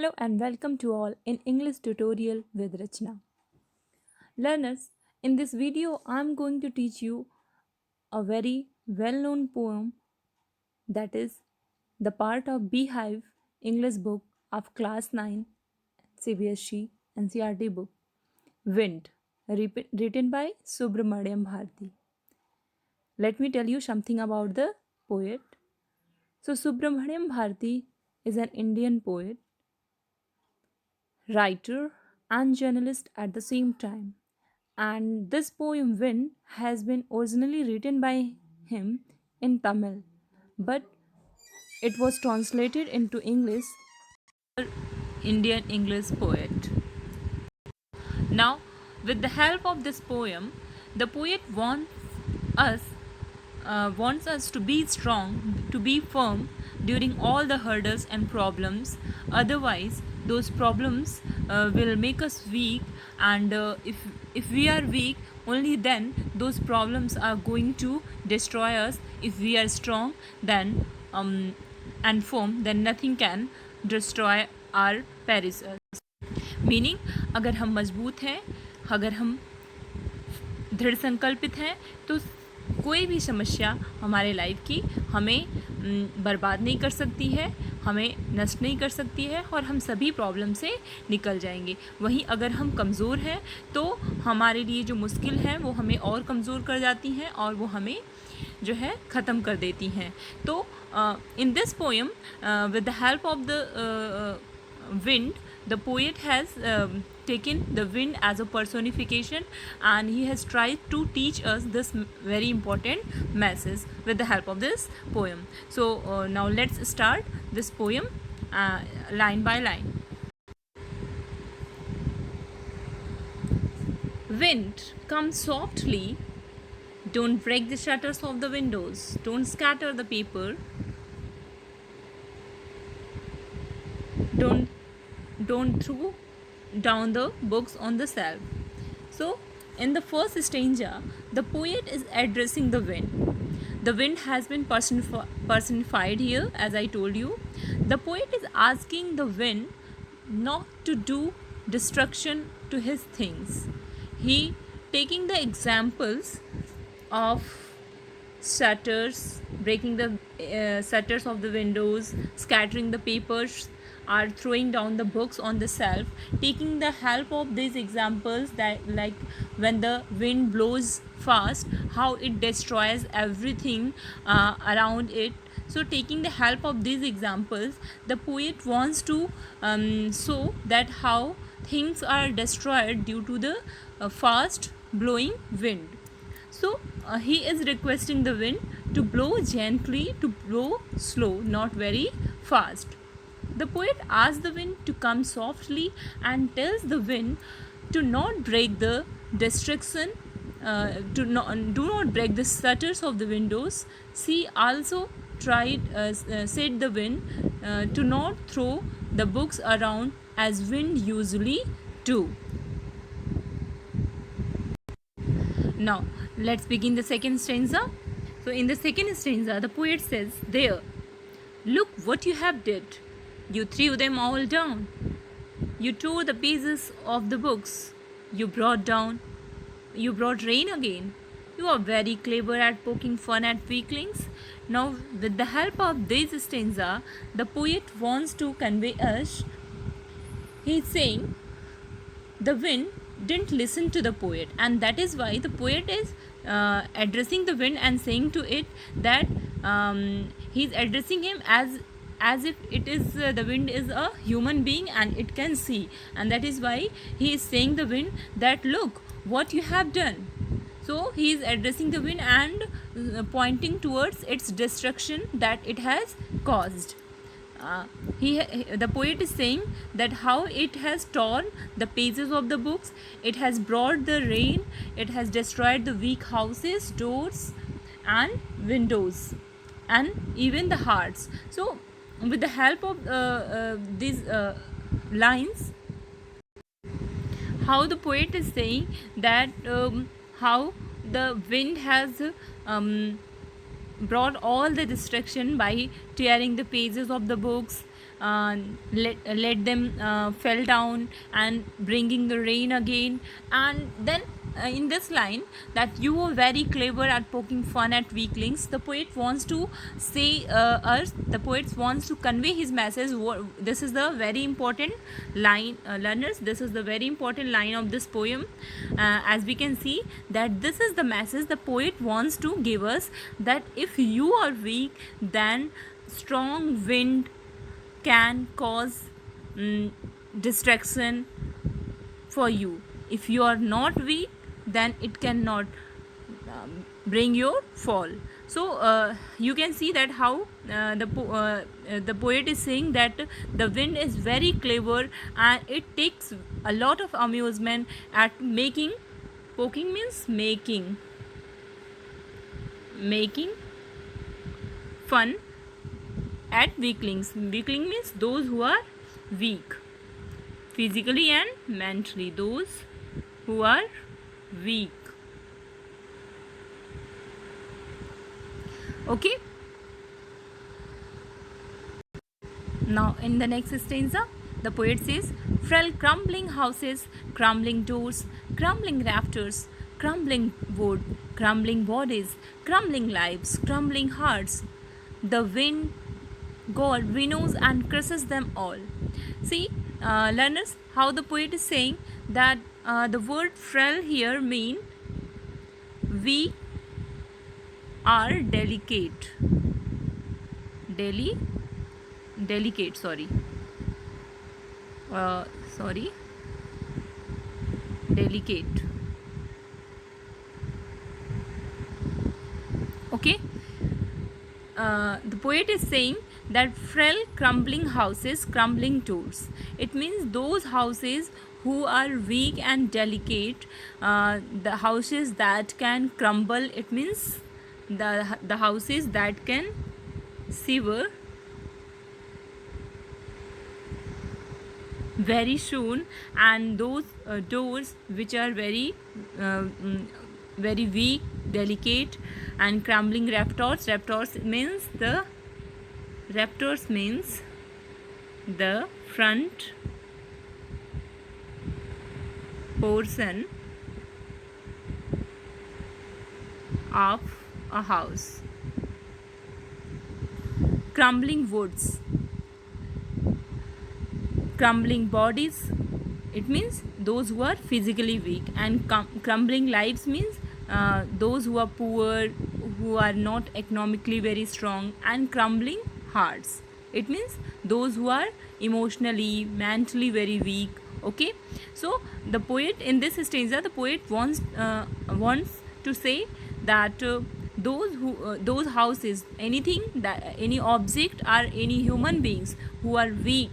Hello and welcome to all in English tutorial with Rachna. Learners, in this video I am going to teach you a very well-known poem that is the part of Beehive English book of class 9 CBSE NCERT book Wind written by Subramaniam Bharati. Let me tell you something about the poet. So Subramaniam Bharati is an Indian poet, writer and journalist at the same time. And this poem Wind has been originally written by him in Tamil, but it was translated into English. Indian English poet. Now, with the help of this poem, the poet us wants us to be strong, to be firm during all the hurdles and problems. Otherwise, those problems will make us weak, and if we are weak, only then those problems are going to destroy us. If we are strong, then and firm, then nothing can destroy our perish us. Meaning, अगर हम मजबूत हैं, अगर हम दृढ़ संकल्पित हैं, तो कोई भी समस्या हमारे लाइफ की हमें बर्बाद नहीं कर सकती है, हमें नष्ट नहीं कर सकती है और हम सभी प्रॉब्लम से निकल जाएंगे. वहीं अगर हम कमज़ोर हैं तो हमारे लिए जो मुश्किल है वो हमें और कमज़ोर कर जाती हैं और वो हमें जो है ख़त्म कर देती हैं. तो in this poem with the help of the wind, the poet has taken the wind as a personification, and he has tried to teach us this very important message with the help of this poem. So now let's start this poem line by line. Wind, come softly, don't break the shutters of the windows, don't scatter the paper, don't throw down the books on the shelf. So in the first stanza, the poet is addressing the wind. The wind has been personified here, as I told you. The poet is asking the wind not to do destruction to his things. He taking the examples of shutters, breaking the shutters of the windows, scattering the papers, or throwing down the books on the shelf, taking the help of these examples, that like when the wind blows fast, how it destroys everything around it. So taking the help of these examples, the poet wants to show that how things are destroyed due to the fast blowing wind. So he is requesting the wind to blow gently, to blow slow, not very fast. The poet asks the wind to come softly and tells the wind to not break the destruction, do not break the shutters of the windows. She also said the wind to not throw the books around as wind usually do. Now let's begin the second stanza. So in the second stanza, the poet says, "There, look what you have did. You threw them all down. You tore the pages of the books. You brought rain again. You are very clever at poking fun at weaklings." Now, with the help of this stanza, the poet wants to convey us. He's saying the wind didn't listen to the poet, and that is why the poet is addressing the wind and saying to it that he's addressing him as if it is the wind is a human being and it can see, and that is why he is saying the wind that look what you have done. So he is addressing the wind and pointing towards its destruction that it has caused. The poet is saying that how it has torn the pages of the books, it has brought the rain, it has destroyed the weak houses, doors and windows, and even the hearts. So with the help of these lines, how the poet is saying that how the wind has brought all the destruction by tearing the pages of the books, let them fell down and bringing the rain again. And then in this line, that you were very clever at poking fun at weaklings, the poet wants to say us, the poet wants to convey his message. This is the very important line, learners, this is the very important line of this poem. As we can see that this is the message the poet wants to give us, that if you are weak, then strong wind can cause distraction for you. If you are not weak, then it cannot bring your fall. So you can see that how the poet is saying that the wind is very clever and it takes a lot of amusement at making, poking means making fun at weaklings. Weakling means those who are weak physically and mentally, those who are weak. Okay, now in the next stanza the poet says, frail crumbling houses, crumbling doors, crumbling rafters, crumbling wood, crumbling bodies, crumbling lives, crumbling hearts, the wind God winnows and crushes them all. See, learners, how the poet is saying that the word frail here mean we are delicate. Delicate, sorry. Delicate. Okay. The poet is saying that frail crumbling houses, crumbling doors. It means those houses who are weak and delicate, the houses that can crumble. It means the houses that can sever very soon, and those doors which are very very weak, delicate, and crumbling raptors. Raptors means the front portion of a house. Crumbling woods, crumbling bodies, it means those who are physically weak, and crumbling lives means those who are poor, who are not economically very strong, and crumbling hearts, it means those who are emotionally, mentally very weak. Okay, so the poet in this stanza, the poet wants to say that those houses, anything, that any object or any human beings who are weak,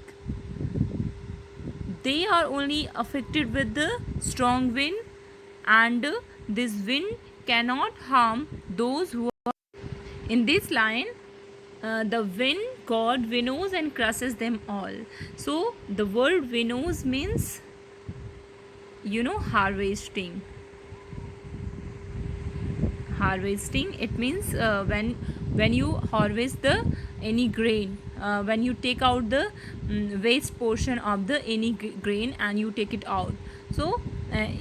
they are only affected with the strong wind, and this wind cannot harm those who are. In this line, the wind god winnows and crushes them all. So the word winnows means, harvesting. It means when you harvest the any grain, when you take out the waste portion of the any grain and you take it out. So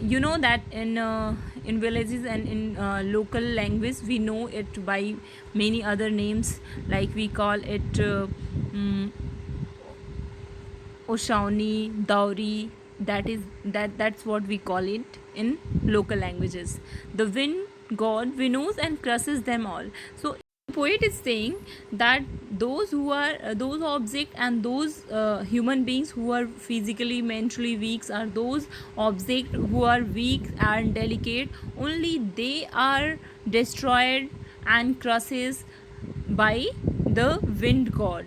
you know that in villages and in local language we know it by many other names, like we call it Oshauni, Dauri. That's what we call it in local languages. The wind god winnows and crushes them all. So the poet is saying that those who are those objects and those human beings who are physically, mentally weak, are those objects who are weak and delicate, only they are destroyed and crushes by the wind god,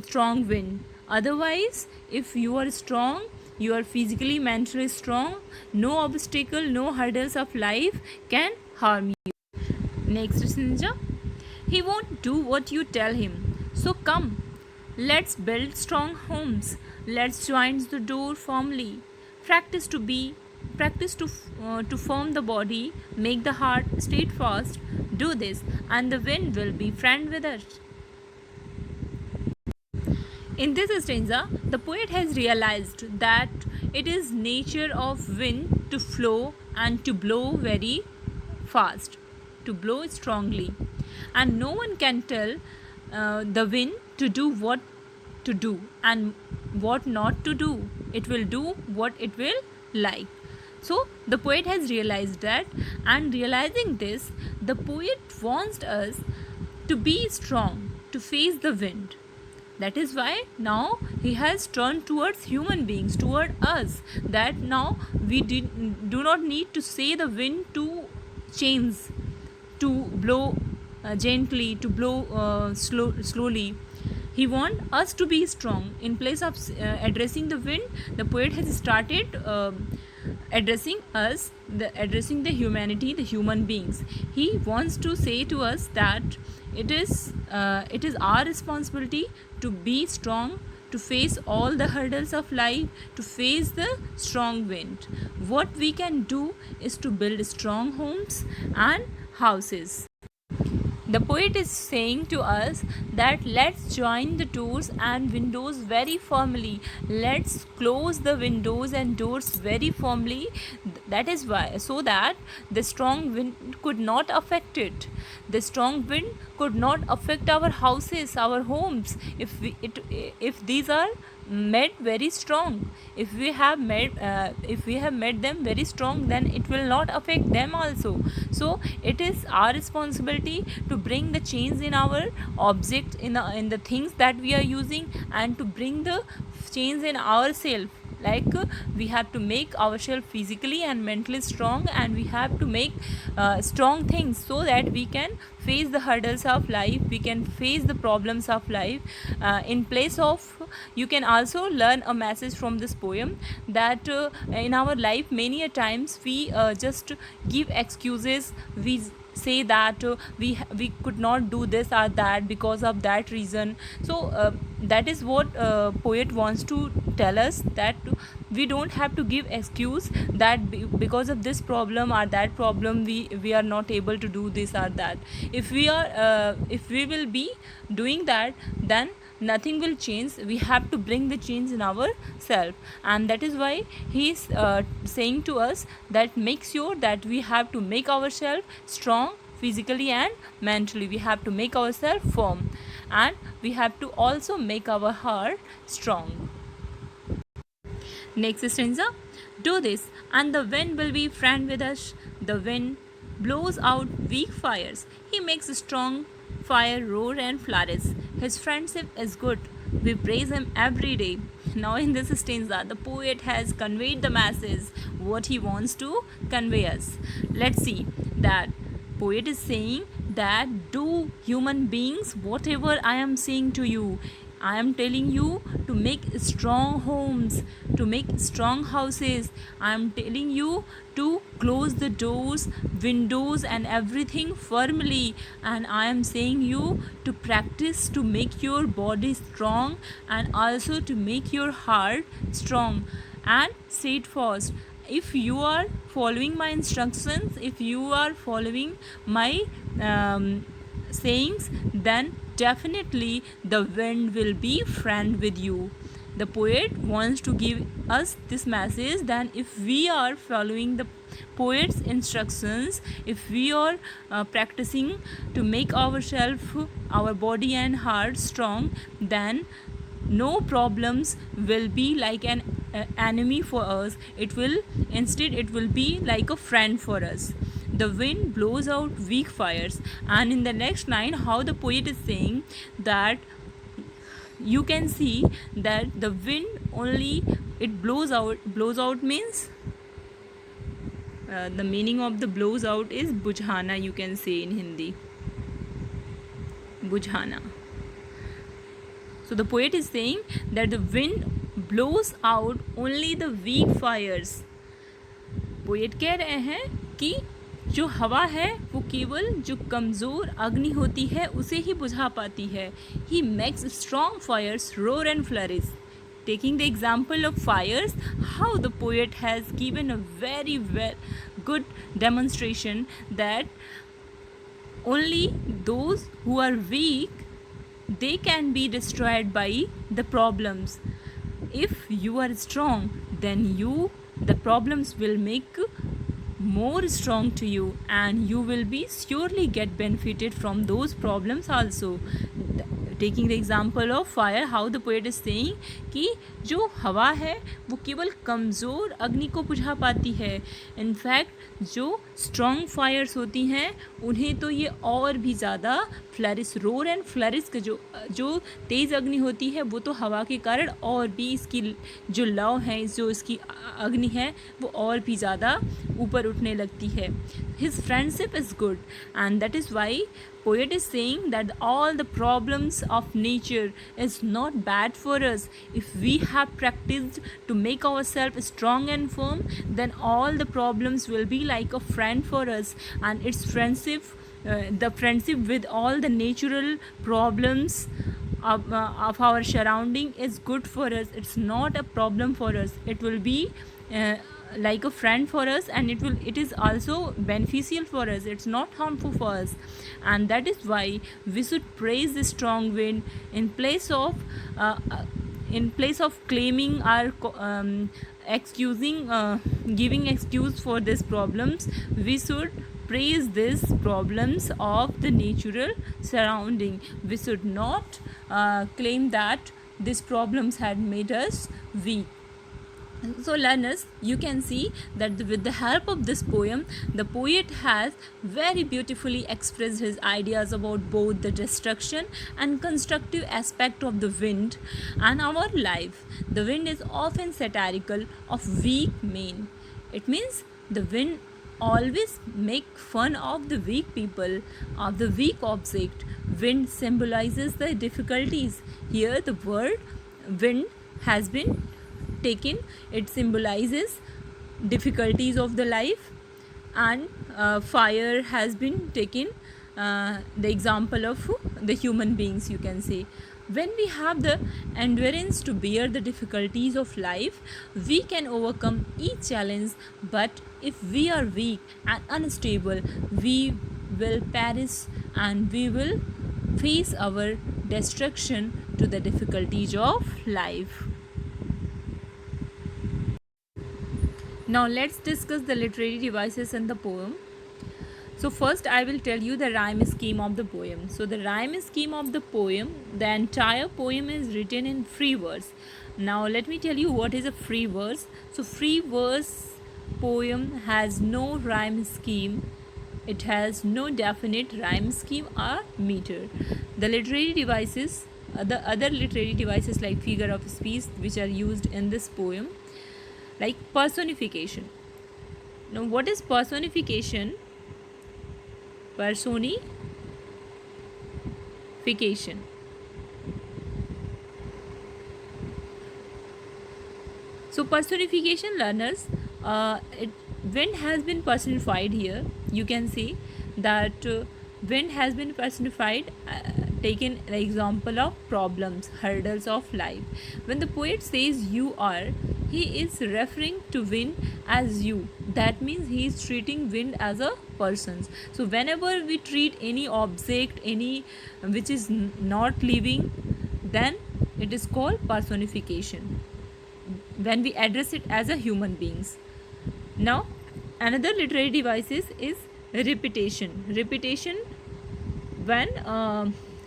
strong wind. Otherwise, if you are strong, you are physically, mentally strong, no obstacle, no hurdles of life can harm you. Next Sinja, he won't do what you tell him. So come, let's build strong homes. Let's join the door firmly. Practice to form the body, make the heart steadfast. Do this, and the wind will be friend with us. In this stanza, the poet has realized that it is nature of wind to flow and to blow very fast, to blow strongly, and no one can tell the wind to do what to do and what not to do. It will do what it will like. So the poet has realized that, and realizing this, the poet wants us to be strong, to face the wind. That is why now he has turned towards human beings, toward us, that now we do not need to say the wind to change, to blow gently, to blow slowly. He wants us to be strong. In place of addressing the wind, the poet has started addressing us, addressing the humanity, the human beings. He wants to say to us that it is our responsibility to be strong, to face all the hurdles of life, to face the strong wind. What we can do is to build strong homes and houses. The poet is saying to us that let's join the doors and windows very firmly. Let's close the windows and doors very firmly. That is why, so that the strong wind could not affect it. The strong wind could not affect our houses, our homes, if these are made very strong. If we have made them very strong, then it will not affect them also. So it is our responsibility to bring the change in our object, in the things that we are using, and to bring the change in ourselves. Like we have to make ourselves physically and mentally strong, and we have to make strong things so that we can face the hurdles of life, we can face the problems of life. In place of, you can also learn a message from this poem, that in our life many a times we just give excuses. We say that we could not do this or that because of that reason. So that is what poet wants to tell us, that we don't have to give excuse that because of this problem or that problem we are not able to do this or that. If we will be doing that, then nothing will change. We have to bring the change in ourselves, and that is why he is saying to us that make sure that we have to make ourselves strong physically and mentally. We have to make ourselves firm, and we have to also make our heart strong. Next stanza. Do this, and the wind will be friend with us. The wind blows out weak fires. He makes a strong fire roar and flourish. His friendship is good. We praise him every day. Now in this stanza, the poet has conveyed the message what he wants to convey us. Let's see that poet is saying that do human beings whatever I am saying to you. I am telling you to make strong homes, to make strong houses. I am telling you to close the doors, windows, and everything firmly. And I am saying you to practice to make your body strong, and also to make your heart strong and steadfast. If you are following my instructions, if you are following my sayings, then definitely the wind will be friend with you. The poet wants to give us this message that if we are following the poet's instructions, if we are practicing to make ourselves, our body and heart strong, then no problems will be like an enemy for us. It will be like a friend for us. The wind blows out weak fires. And in the next line, how the poet is saying that you can see that the wind only it blows out means the meaning of the blows out is bujhana, you can say in Hindi, bujhana. So the poet is saying that the wind blows out only the weak fires. Poet कह रहे हैं कि जो हवा है वो केवल जो कमज़ोर अग्नि होती है उसे ही बुझा पाती है. He makes strong fires roar and flourish. Taking the example of fires, how the poet has given a very good demonstration that only those who are weak they can be destroyed by the problems. If you are strong, then the problems will make more strong to you, and you will be surely get benefited from those problems also. Taking the example of fire, how the poet is saying कि जो हवा है वो केवल कमज़ोर अग्नि को बुझा पाती है. इनफैक्ट जो स्ट्रॉन्ग फायर्स होती हैं उन्हें तो ये और भी ज़्यादा फ्लरिश, रोर एंड फ्लरिश के जो तेज़ अग्नि होती है वो तो हवा के कारण और भी इसकी जो लौ है, जो इसकी अग्नि है वो और भी ज़्यादा ऊपर उठने लगती है. His friendship is good, and that is why poet is saying that all the problems of nature is not bad for us. If we have practiced to make ourselves strong and firm, then all the problems will be like a friend for us, and its friendship, the friendship with all the natural problems of our surrounding is good for us. It's not a problem for us. It will be like a friend for us, and it is also beneficial for us. It's not harmful for us, and that is why we should praise the strong wind in place of claiming our excusing giving excuse for these problems. We should praise these problems of the natural surrounding. We should not claim that these problems had made us weak. So learners, you can see that with the help of this poem, the poet has very beautifully expressed his ideas about both the destruction and constructive aspect of the wind and our life. The wind is often satirical of weak men. It means the wind always make fun of the weak people, of the weak object. Wind symbolizes the difficulties. Here the word wind has been taken. It symbolizes difficulties of the life, and fire has been taken, the example of the human beings, you can say. When we have the endurance to bear the difficulties of life, we can overcome each challenge. But if we are weak and unstable, we will perish, and we will face our destruction to the difficulties of life. Now let's discuss the literary devices in the poem. So first I will tell you the rhyme scheme of the poem. So the rhyme scheme of the poem, the entire poem is written in free verse. Now let me tell you what is a free verse. So free verse poem has no rhyme scheme. It has no definite rhyme scheme or meter. The literary devices, the other literary devices like figure of speech which are used in this poem, like personification. Now what is personification? Personification. So personification, learners, wind has been personified here. You can see that wind has been personified, taken the example of problems, hurdles of life. When the poet says you are, he is referring to wind as you. That means he is treating wind as a person. So whenever we treat any object, any which is not living, then it is called personification, when we address it as a human beings. Now another literary devices is repetition. Repetition, when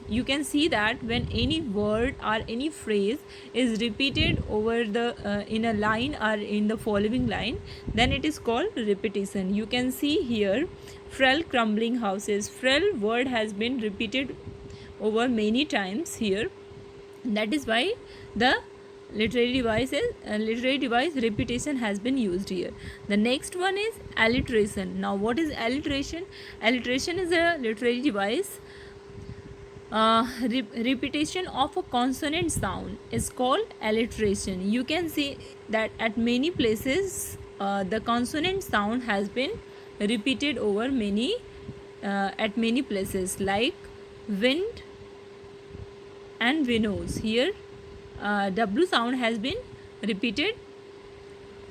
you can see that when any word or any phrase is repeated over the in a line or in the following line, then it is called repetition. You can see here frail crumbling houses. Frail word has been repeated over many times here. That is why the literary device repetition has been used here. The next one is alliteration. Now what is alliteration? Alliteration is a literary device. Repetition of a consonant sound is called alliteration. You can see that at many places the consonant sound has been repeated over many at many places, like wind and winnows. Here W sound has been repeated,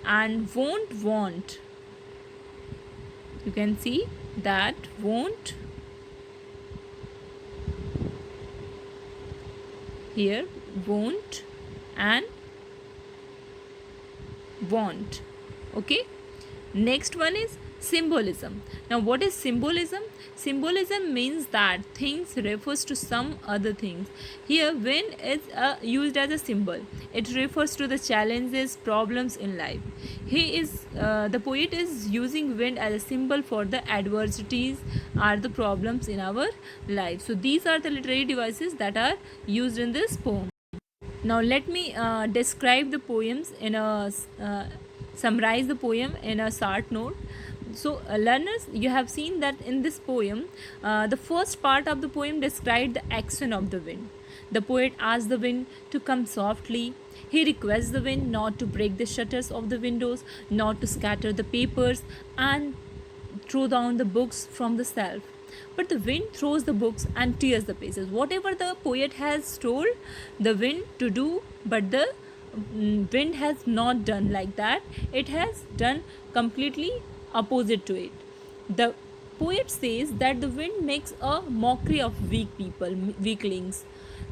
and won't. You can see that won't Here, won't and want. Okay. Next one is symbolism. Now, what is symbolism? Symbolism means that things refers to some other things. Here, wind is used as a symbol. It refers to the challenges, problems in life. The poet is using wind as a symbol for the adversities or the problems in our life. So these are the literary devices that are used in this poem. Now let me describe the poems in a summarize the poem in a short note. So learners, you have seen that in this poem, the first part of the poem described the action of the wind. The poet asks the wind to come softly. He requests the wind not to break the shutters of the windows, not to scatter the papers, and throw down the books from the shelf. But the wind throws the books and tears the pages. Whatever the poet has told the wind to do, but the wind has not done like that. It has done completely opposite to it. The poet says that the wind makes a mockery of weak people, weaklings.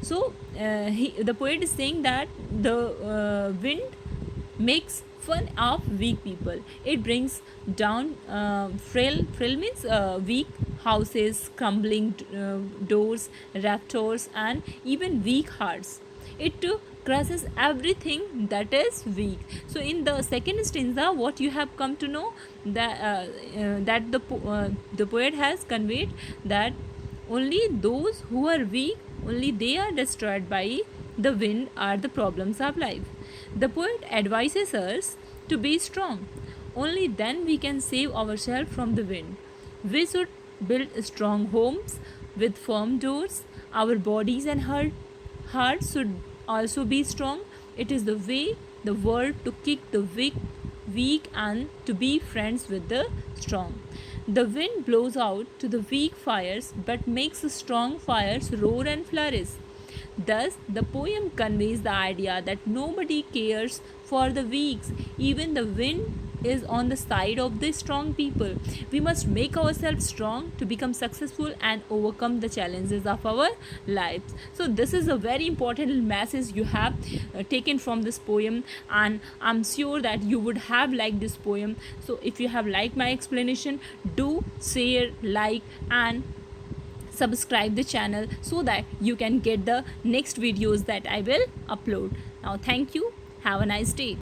So the poet is saying that the wind makes fun of weak people. It brings down frail means weak houses, crumbling doors, raptors, and even weak hearts. It crushes everything that is weak. So in the second stanza, what you have come to know that the poet has conveyed that only those who are weak, only they are destroyed by the wind or the problems of life. The poet advises us to be strong. Only then we can save ourselves from the wind. We should build strong homes with firm doors. Our bodies and hearts should also be strong. It is the way the world to kick the weak and to be friends with the strong. The wind blows out to the weak fires but makes the strong fires roar and flourish. Thus, the poem conveys the idea that nobody cares for the weak, even the wind is on the side of the strong people. We must make ourselves strong to become successful and overcome the challenges of our lives. So, this is a very important message you have taken from this poem, and I'm sure that you would have liked this poem. So, if you have liked my explanation, do share, like, and subscribe the channel so that you can get the next videos that I will upload. Now thank you. Have a nice day.